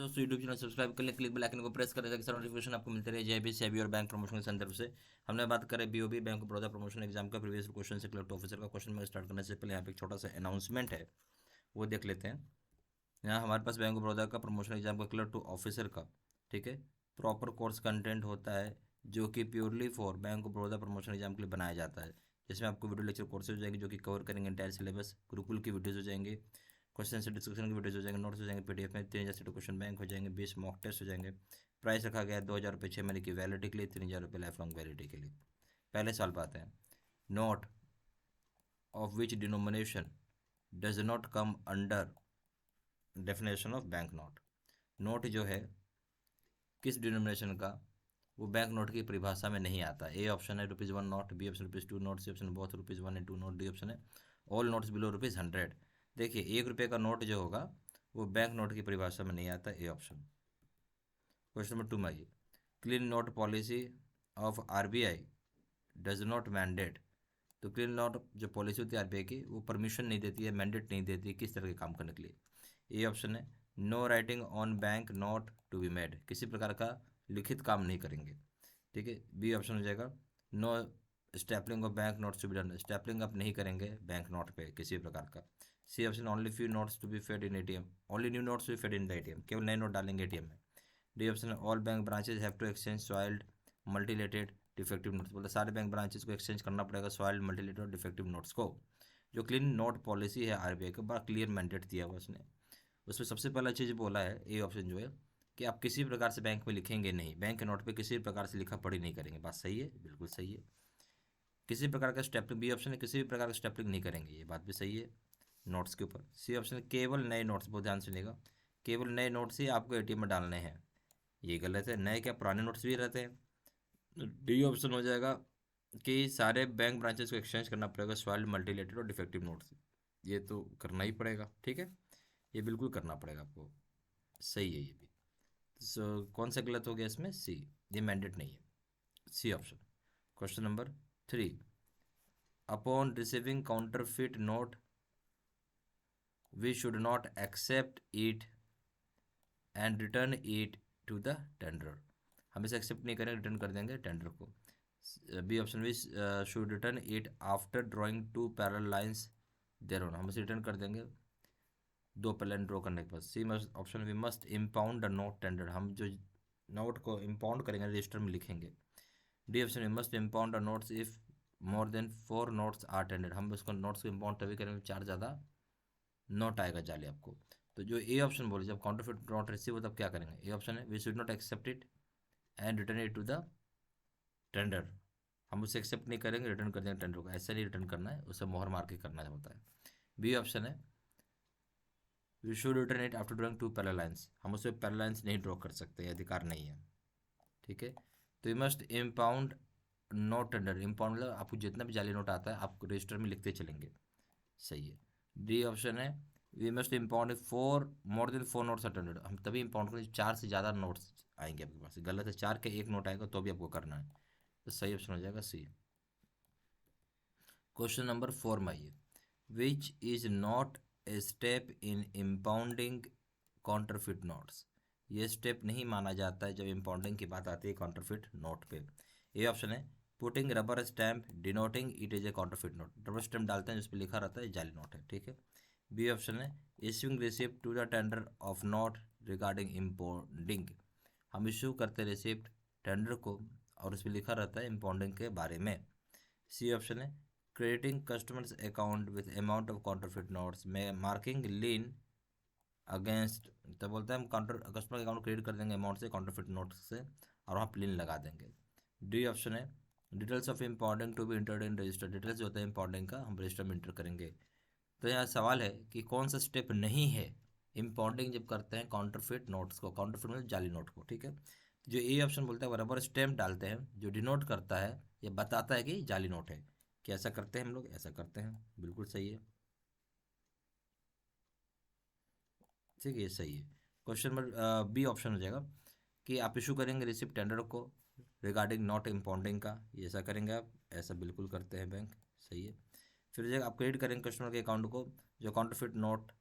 दोस्तों YouTube channel subscribe कर लें, क्लिक बेल आइकन को प्रेस करें ताकि सारा नोटिफिकेशन आपको मिलते रहे। जेबी सेबी और बैंक प्रमोशन के संदर्भ से हमने बात करें BOB bank of Baroda promotion exam का प्रीवियस क्वेश्चन से कलेक्ट ऑफिसर का क्वेश्चन में स्टार्ट करने से पहले यहाँ पे एक छोटा सा अनाउंसमेंट है, वो देख लेते हैं। यहाँ हमारे पास बैंक ऑफ बड़ौदा का प्रमोशन एग्जाम का क्लर्क टू ऑफिसर का, ठीक है, प्रॉपर कोर्स कंटेंट होता है जो कि purely for bank of Baroda promotion exam के लिए बनाया जाता है, जिसमें आपको वीडियो लेक्चर कोर्सेज हो जाएंगे जो कि कवर करेंगे इंटायर सिलेबस, गुरुकुल की वीडियोज हो जाएंगे, क्वेश्चन से डिस्कशन की वीडियोज हो जाएंगे, नोट्स हो जाएंगे पीडीएफ में, 3000 से क्वेश्चन बैंक हो जाएंगे, 20 मॉक टेस्ट हो जाएंगे। प्राइस रखा गया है 2000 रुपये 6 महीने की वैलिडिटी के लिए, 3000 रुपये लाइफ लॉन्ग वैलिडिटी के लिए। पहले सवाल पाते हैं। Note of which denomination does not come under definition of bank note. Note जो है किस डिनोमिनेशन का, वो बैंक नोट की परिभाषा में नहीं आता। ए ऑप्शन है ₹1 note, B option ₹2 note, C option both ₹1 and 2 note, D option है ऑल नोट्स बिलो ₹100। देखिए ₹1 का नोट जो होगा वो बैंक नोट की परिभाषा में नहीं आता, ए ऑप्शन। क्वेश्चन नंबर 2 में आइए। Clean note policy of RBI does not mandate. तो क्लीन नोट जो पॉलिसी होती है आरबीआई की, वो परमिशन नहीं देती है, मैंडेट नहीं देती है किस तरह के काम करने के लिए। ए ऑप्शन है no writing on bank note to be made, किसी प्रकार का लिखित काम नहीं करेंगे, ठीक है। बी ऑप्शन हो जाएगा no stapling of bank notes to be done, stapling आप नहीं करेंगे बैंक नोट पे किसी प्रकार का। C option only few notes to be fed in ATM, only new notes to be fed in the ATM, केवल नए नोट डालेंगे एटीएम में। डी ऑप्शन है all bank branches have to exchange soiled mutilated defective notes, बोलते सारे bank branches को exchange करना पड़ेगा सॉइल्ड मल्टीलेटेड और डिफेक्टिव नोट्स को। जो क्लीन नोट पॉलिसी है आरबीआई का, बड़ा क्लियर मैंडेट दिया हुआ उसने। उसमें सबसे पहला चीज़ बोला है ए ऑप्शन जो है कि आप किसी प्रकार से बैंक में लिखेंगे नहीं, बैंक के नोट पे किसी प्रकार से लिखा पढ़ी नहीं करेंगे। बात सही है, बिल्कुल सही है। किसी प्रकार का स्टेपलिंग, बी ऑप्शन है किसी भी प्रकार का स्टेपलिंग नहीं करेंगे, ये बात भी सही है नोट्स के ऊपर। सी ऑप्शन है केवल नए नोट्स, बहुत ध्यान सुनिएगा, केवल नए नोट्स ही आपको एटीएम में डालने हैं, ये गलत है। नए क्या पुराने नोट्स भी रहते हैं। डी ऑप्शन हो जाएगा कि सारे बैंक ब्रांचेस को एक्सचेंज करना पड़ेगा सॉइल्ड मल्टीलेटेड और डिफेक्टिव नोट्स, ये तो करना ही पड़ेगा, ठीक है, ये बिल्कुल करना पड़ेगा आपको, सही है ये भी। कौन सा गलत हो गया इसमें, सी, ये मैंडेट नहीं है, C option. Question number 3, upon receiving counterfeit note we should not accept it and return it to the tender, हम इसे एक्सेप्ट नहीं करेंगे, रिटर्न कर देंगे टेंडर को। B option we should return it after drawing 2 parallel lines there on, हम इसे return कर देंगे 2 पैरेलल ड्रॉ करने के बाद। C option we must impound the note tender, हम जो नोट को इम्पाउंड करेंगे रजिस्टर में लिखेंगे। D option we must impound the notes if more than 4 notes are tender, हम उसको नोट्स को इम्पाउंड तभी करेंगे 4 ज़्यादा नोट आएगा जाली आपको। तो जो ए ऑप्शन बोले जब काउंटरफिट नोट रिसीव हो तब क्या करेंगे, ए ऑप्शन है we should not accept it and return it to the tender, हम उसे एक्सेप्ट नहीं करेंगे, रिटर्न कर देंगे टेंडर को, ऐसे नहीं रिटर्न करना है, उसे मोहर मार के करना होता है। बी ऑप्शन है we should return it after drawing 2 parallel lines, हम उसे पैरेलल लाइंस नहीं ड्रॉ कर सकते, अधिकार नहीं है, ठीक है। तो you must impound note tender, impound मतलब आपको जितना भी जाली नोट आता है आप रजिस्टर में लिखते चलेंगे, सही है। डी ऑप्शन है we must impound 4 more than 4 notes attended, हम तभी इम्पाउंड करें 4 से ज़्यादा नोट्स आएंगे आपके पास, गलत है, 4 के 1 नोट आएगा तो भी आपको करना है, तो सही ऑप्शन हो जाएगा सी। क्वेश्चन नंबर 4 में आइए। Which is not a step in impounding counterfeit notes, ये स्टेप नहीं माना जाता है जब इम्पाउंडिंग की बात आती है काउंटरफिट नोट पे। ए ऑप्शन है putting rubber stamp denoting it is a counterfeit note, rubber stamp डालते हैं जिस पर लिखा रहता है जाली नोट है, ठीक है। बी ऑप्शन है issuing receipt to the tender of note regarding impounding, हम इश्यू करते रिसिप्ट टेंडर को और उस पर लिखा रहता है इम्पाउंडिंग के बारे में। सी ऑप्शन है crediting customers account with amount of counterfeit notes में मार्किंग लीन अगेंस्ट, तो बोलते हैं हम काउंटर कस्टमर के अकाउंट क्रेडिट कर देंगे अमाउंट से काउंटरफिट नोट से और वहाँ प्लीन लगा देंगे। डी ऑप्शन है details of impounding to be entered in register, details जो होता है इम्पाउंडिंग का हम रजिस्टर में इंटर करेंगे। तो यहाँ सवाल है कि कौन सा स्टेप नहीं है इम्पाउंडिंग जब करते हैं काउंटरफिट नोट्स को, काउंटरफिट मतलब जाली नोट को, ठीक है। जो ए ऑप्शन बोलता है रबर स्टैम्प डालते हैं जो डिनोट करता है, ये बताता है कि जाली नोट है, कि ऐसा करते हैं हम लोग, ऐसा करते हैं, बिल्कुल सही है, ठीक है, ये सही है। क्वेश्चन नंबर बी ऑप्शन हो जाएगा कि आप इशू करेंगे रिसिप्ट टेंडर को रिगार्डिंग नॉट इम्पाउंडिंग का, ये ऐसा करेंगे आप, ऐसा बिल्कुल करते हैं बैंक, सही है। फिर जगह आप क्रेडिट करेंगे कस्टमर के अकाउंट को जो काउंटरफिट नोट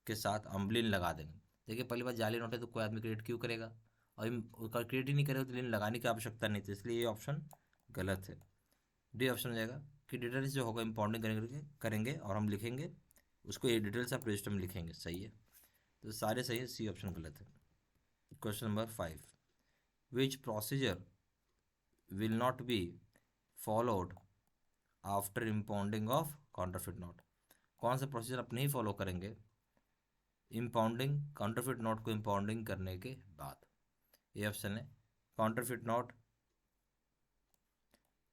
के साथ अम्बलिन लगा देंगे, देखिए पहली बात जाली नोट है तो कोई आदमी क्रेडिट क्यों करेगा, और क्रेडिट ही नहीं करेगा तो लिन लगाने की आवश्यकता नहीं थी, इसलिए ये ऑप्शन गलत है। डी ऑप्शन हो जाएगा कि डिटेल्स जो होगा इम्पाउंडिंग करेंगे और हम लिखेंगे उसको, ये डिटेल्स ऑफ रजिस्टर में लिखेंगे, सही है। तो सारे सही है, सी ऑप्शन गलत है। Question number 5, which procedure will not be followed after impounding of counterfeit note, कौन सा प्रोसीजर आप नहीं फॉलो करेंगे इम्पाउंडिंग काउंटरफिट नोट को इम्पाउंडिंग करने के बाद। ये ऑप्शन है counterfeit note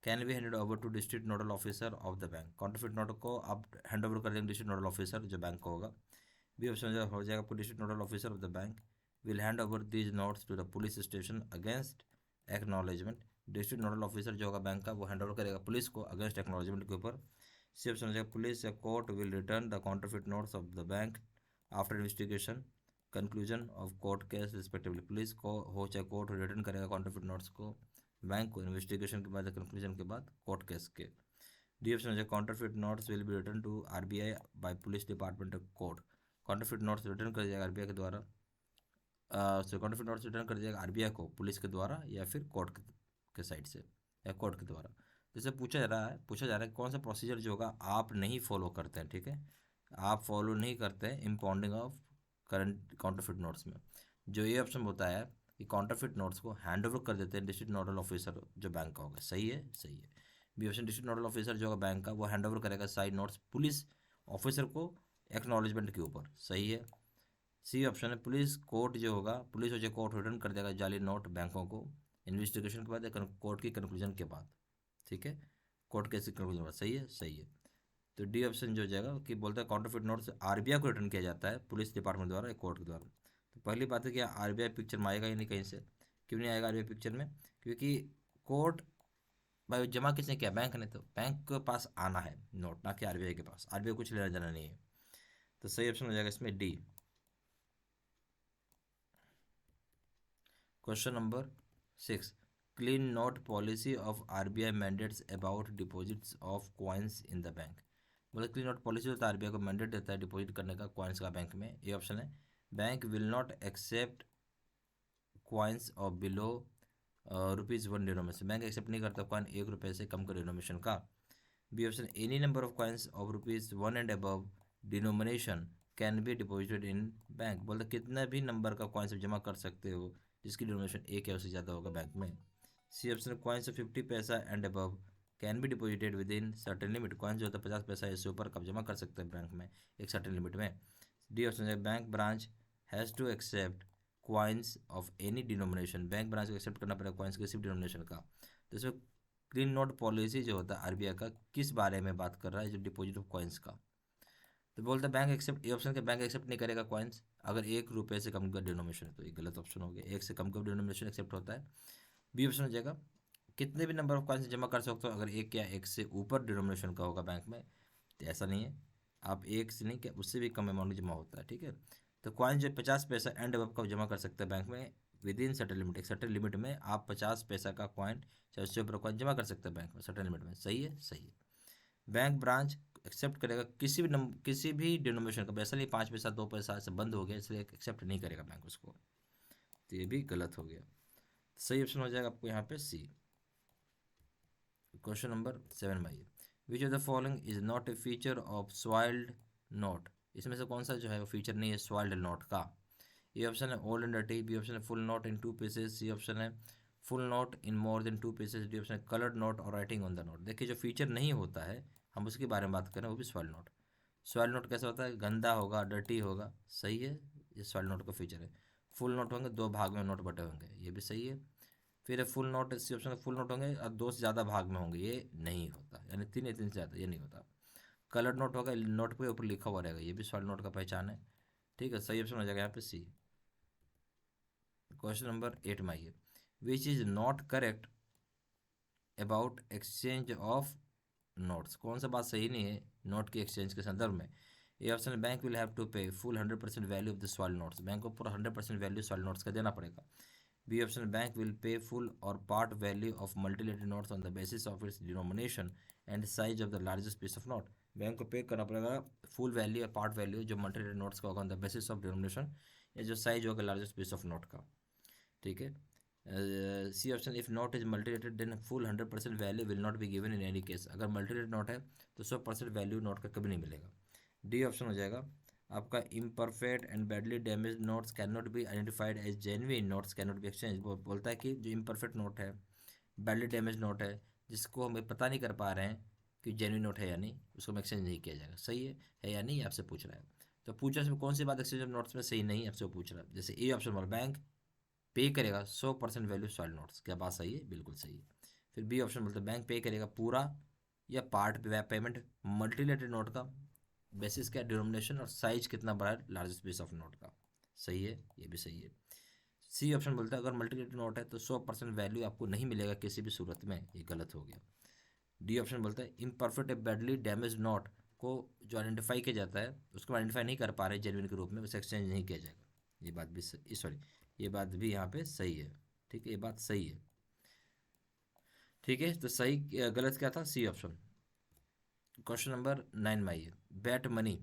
can be handed over to district nodal officer of the bank, counterfeit note को आप हैंड ओवर कर देंगे डिस्ट्रिक्ट नोडल ऑफिसर जो बैंक का होगा। बी ऑप्शन हो जाएगा आपको district nodal officer of the bank will hand over these notes to the police station against acknowledgement, district nodal officer जो होगा बैंक का वो हैंड ओवर करेगा पुलिस को अगेंस्ट एक्नॉलेजमेंट के ऊपर। सी ऑप्शन हो जाएगा पुलिस या court will return the counterfeit notes of the bank after investigation conclusion of court case respectively, police को हो चाहे कोर्ट रिटर्न करेगा काउंटरफिट नोट्स को बैंक को इन्वेस्टिगेशन के बाद कंक्लूजन के बाद कोर्ट केस के। डी ऑप्शन है counterfeit notes will be return to RBI by police department of court, counterfeit notes return कर जाएगा आरबीआई के द्वारा, काउंटरफिट नोट्स रिटर्न कर जाएगा आरबीआई को पुलिस के द्वारा या फिर कोर्ट के साइड से या कोर्ट के द्वारा। जैसे पूछा जा रहा है कौन सा प्रोसीजर जो होगा आप नहीं फॉलो करते हैं, ठीक है, आप फॉलो नहीं करते हैं impounding of current counterfeit notes में। जो ये ऑप्शन होता है कि काउंटरफिट नोट्स को हैंड ओवर कर देते हैं डिस्ट्रिक्ट नोडल ऑफिसर जो बैंक का होगा, सही है, सही है। B option district nodal officer जो होगा बैंक का वो हैंड ओवर करेगा साइड नोट्स पुलिस ऑफिसर को एक्नॉलेजमेंट के ऊपर, सही है। सी ऑप्शन है पुलिस कोर्ट जो होगा पुलिस हो जाए कोर्ट रिटर्न कर देगा जाली नोट बैंकों को इन्वेस्टिगेशन के बाद या कोर्ट की कंक्लूजन के बाद, ठीक है, कोर्ट केस की कंक्लूजन के बाद, सही है, सही है। तो डी ऑप्शन जो हो जाएगा कि बोलता है काउंटरफिट नोट्स आरबीआई को रिटर्न किया जाता है पुलिस डिपार्टमेंट द्वारा या कोर्ट के द्वारा। तो पहली बात है कि आरबीआई पिक्चर में आएगा ही नहीं कहीं से, क्यों नहीं आएगा आरबीआई पिक्चर में, क्योंकि कोर्ट भाई जमा किसने किया, बैंक ने, तो बैंक के पास आना है नोट ना कि आरबीआई के पास, आरबीआई कुछ लेना देना नहीं है। तो सही ऑप्शन हो जाएगा इसमें D. Question number 6, clean note policy of RBI mandates about deposits of coins in the bank, बोले क्लीन नोट पॉलिसी होता है आरबीआई को मैंडेट देता है डिपॉजिट करने का कॉइन्स का बैंक में। ये ऑप्शन है bank will not accept coins of below ₹1 denomination, bank accept नहीं करता कॉइन ₹1 से कम का डिनोमिनेशन का। B option any number of coins of ₹1 and above denomination can be deposited in bank, बोलते कितना भी नंबर का कॉइन्स जमा कर सकते हो जिसकी डिनोमिनेशन एक या उससे ज़्यादा होगा बैंक में। सी ऑप्शन कॉइन्स ऑफ 50 पैसा and above can be deposited with in certain limit, coins जो होता है 50 पैसा इससे ऊपर कब जमा कर सकते हैं बैंक में एक सर्टेन लिमिट में। डी ऑप्शन है bank branch has to accept coins of any denomination, bank branch को एक्सेप्ट करना पड़ेगा कॉइन्स किसी भी डिनोमिनेशन का। तो इसमें क्लीन नोट पॉलिसी जो होता है आरबीआई का किस बारे में बात कर रहा है, जो डिपॉजिट ऑफ कॉइन्स का। तो बोलता है बैंक एक्सेप्ट, ये ऑप्शन के बैंक एक्सेप्ट नहीं करेगा कॉइन्स अगर ₹1 से कम का डिनोमिनेशन है, तो ये गलत ऑप्शन हो गया, एक से कम का डिनोमिनेशन एक्सेप्ट होता है। बी ऑप्शन हो जाएगा कितने भी नंबर ऑफ कॉइन्स जमा कर सकते हो अगर एक या एक से ऊपर डिनोमिनेशन का होगा बैंक में, तो ऐसा नहीं है, आप एक से नहीं क्या उससे भी कम अमाउंट जमा होता है, ठीक है। तो कॉइन जो 50 पैसा एंड अबव का जमा कर सकते हैं बैंक में विद इन सर्टेन लिमिट, एक सर्टेन लिमिट में आप 50 पैसा का कॉइन चाहे उससे ऊपर कॉइन जमा कर सकते हैं बैंक में सर्टेन लिमिट में, सही है, सही है। बैंक ब्रांच एक्सेप्ट करेगा किसी भी डिनोमिनेशन का, वैसे नहीं 5 पैसा 2 पैसा से बंद हो गया इसलिए एक्सेप्ट नहीं करेगा बैंक उसको, तो ये भी गलत हो गया। सही ऑप्शन हो जाएगा आपको यहाँ पे सी। क्वेश्चन नंबर 7 में आइए, which of the following is not a feature of soiled note, इसमें से कौन सा जो है वो फीचर नहीं है स्वाइल्ड नोट का। ए ऑप्शन है old and dirty, B option है full note in 2 pieces, C option है full note in more than 2 pieces, D option है कलर्ड नोट और राइटिंग ऑन द नोट। देखिए जो फीचर नहीं होता है हम उसके बारे में बात करें वो भी स्वाइल्ड नोट। स्वाइल्ड नोट कैसा होता है, गंदा होगा, डर्टी होगा, सही है, ये स्वाइल्ड नोट का फीचर है। फुल नोट होंगे 2 भाग में नोट बटे होंगे, ये भी सही है। फिर full note, C option full note होंगे और 2 से ज़्यादा भाग में होंगे, ये नहीं होता, यानी 3 या 3 से ज़्यादा, ये नहीं होता। कलर्ड नोट होगा, नोट पे ऊपर लिखा हुआ रहेगा, ये भी स्वाइल्ड नोट का पहचान है, ठीक है, सही ऑप्शन हो जाएगा यहाँ पे सी। क्वेश्चन नंबर 8 में आइए, which is not correct about exchange of notes, कौन सा बात सही नहीं है नोट की एक्सचेंज के संदर्भ में। ये option bank will have to pay full 100% value of the soiled notes, bank को पूरा 100% वैल्यू स्वाइल्ड नोट्स का देना पड़ेगा। B option bank will pay full और part value of mutilated notes on the basis of its denomination and size of the largest piece of note, bank को pay करना पड़ेगा full value या part value जो mutilated notes का होगा on the basis of denomination ये जो size होगा लार्जेस्ट पीस ऑफ नोट का, ठीक है। C option, if note is mutilated then full 100% value will not be given in any case, अगर मल्टीरेटेड नोट है तो 100% वैल्यू नोट का कभी नहीं मिलेगा। डी ऑप्शन हो जाएगा आपका, imperfect and badly damage notes can not be identified as genuine notes can not be exchange. वो बोलता है कि जो इम्परफेक्ट नोट है, बैडली डैमेज नोट है, जिसको हम पता नहीं कर पा रहे हैं कि जेन्युइन नोट है या नहीं, उसको एक्सचेंज नहीं किया जाएगा। सही है या नहीं, आपसे पूछ रहा है। तो पूछा इसमें कौन सी बात एक्सचेंज ऑफ नोट्स में सही नहीं, आपसे वो पूछ रहा है। जैसे ए ऑप्शन वाला, बैंक पे करेगा 100% वैल्यू सॉलिड नोट्स, क्या बात सही है? बिल्कुल सही है। फिर बी ऑप्शन बोलते हैं बैंक पे करेगा पूरा या पार्ट पेमेंट मल्टीलेटेड नोट का बेसिस क्या, डिनोमिनेशन और साइज कितना बड़ा है लार्जेस्ट पीस ऑफ नोट का। सही है, ये भी सही है। सी ऑप्शन बोलता है अगर मल्टीलेटेड नोट है तो 100% वैल्यू आपको नहीं मिलेगा किसी भी सूरत में, ये गलत हो गया। डी ऑप्शन बोलता है इम्परफेक्ट बैडली डैमेज नोट को जो आइडेंटिफाई किया जाता है उसको आइडेंटिफाई नहीं कर पा रहे जेन्युइन के रूप में, उसे एक्सचेंज नहीं किया जाएगा। ये बात भी सॉरी, ये बात भी यहाँ पे सही है, ठीक है, ये बात सही है। ठीक है, तो सही गलत क्या था, सी ऑप्शन। क्वेश्चन नंबर 9 में आइए, bait money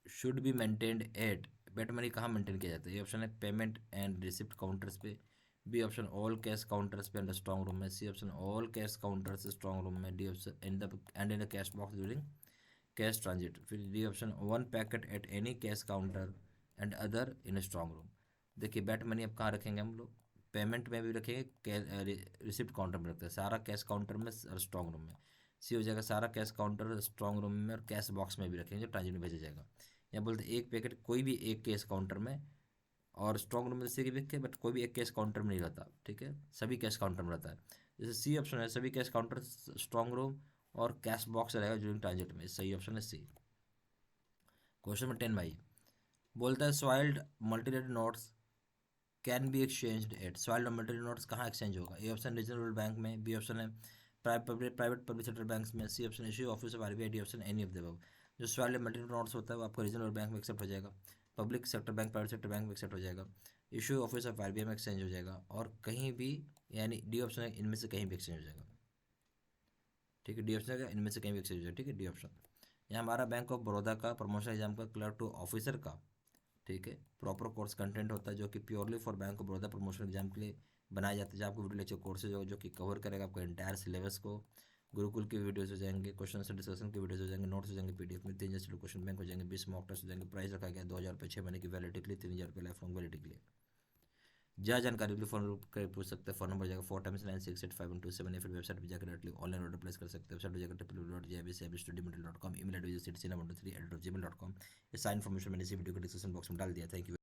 should be maintained at, bait money कहाँ मेंटेन किया जाता है? ये ऑप्शन है पेमेंट एंड रिसिप्ट काउंटर्स पे, B option all cash counters पे एंड स्ट्रॉन्ग रूम में, C option all cash counters strong room में, D option in the cash box during cash transit, फिर D option one packet at any cash counter and other in strong room. देखिए bait money अब कहाँ रखेंगे हम लोग, payment में भी रखेंगे, रिसिप्ट काउंटर में रखते हैं, सारा कैश काउंटर में और स्ट्रॉन्ग रूम में। सी हो जाएगा सारा कैश काउंटर स्ट्रॉन्ग रूम में और कैश बॉक्स में भी रखेंगे जो ट्रांजिट में भेजा जाएगा। या बोलते एक पैकेट कोई भी एक कैश काउंटर में और स्ट्रॉन्ग रूम में जैसे कि रखे, बट कोई भी एक कैश काउंटर में नहीं रहता, ठीक है, सभी कैश काउंटर में रहता है। जैसे सी ऑप्शन है सभी कैश काउंटर स्ट्रॉन्ग रूम और कैश बॉक्स रहेगा ड्यूरिंग ट्रांजिट में, सही ऑप्शन है सी। क्वेश्चन नंबर 10 भाई, बोलता है soiled mutilated notes can be exchanged at, soiled mutilated notes कहाँ एक्सचेंज होगा? ए ऑप्शन रीजनल बैंक में, बी ऑप्शन है प्राइवेट पब्लिक सेक्टर बैंक्स में, C option issue office of RBI, D option any of the above. जो soiled mutilated notes होता है वो आपको रीजनल बैंक में एक्सेप्ट हो जाएगा, public sector bank private sector bank में एक्सेप्ट हो जाएगा, इशू ऑफिस ऑफ आरबीआई में एक्सचेंज हो जाएगा, और कहीं भी, यानी डी ऑप्शन है इनमें से कहीं भी एक्सचेंज हो जाएगा। ठीक है, डी ऑप्शन है इनमें से कहीं भी एक्सचेंज हो जाएगा, ठीक है, डी ऑप्शन। यहाँ हमारा बैंक ऑफ बड़ौदा का प्रमोशन एग्जाम का क्लर्क टू ऑफिसर का, ठीक है, प्रॉपर कोर्स कंटेंट होता है जो कि purely for bank of Baroda promotion exam के लिए बनाया जाता है, जो आपको वीडियो लेक्चर कोर्सेज हो जो कि कवर करेगा आपका एंटायर सिलेबस को। गुरुकुल की वीडियोस हो जाएंगे, क्वेश्चन से डिस्कशन की वीडियोस हो जाएंगे, नोट्स हो जाएंगे पीडीएफ में, 3 जैसे क्वेश्चन बैंक हो जाएंगे, 20 मॉक टेस्ट हो जाएंगे, प्राइस रखा गया 2000 रुपये 6 महीने की वैलिडिटी के लिए, 3000 रुपये लाइफ लॉन्ग वैलिडिटी के लिए। ज़्यादा जानकारी के लिए फोन कर पूछ सकते हैं, फोन नंबर जाएगा 4x9685127, या फिर वेबसाइट पर जाकर डायरेक्टली ऑनलाइन ऑर्डर प्लेस कर सकते हैं, वेबसाइट पर जाकर www.jbcabstudymaterial.com, email address 3 number 3@gmail.com। ये सारी इन्फॉर्मेशन मैंने इसी वीडियो के डिस्क्रिप्शन बॉक्स में डाल दिया। Thank you.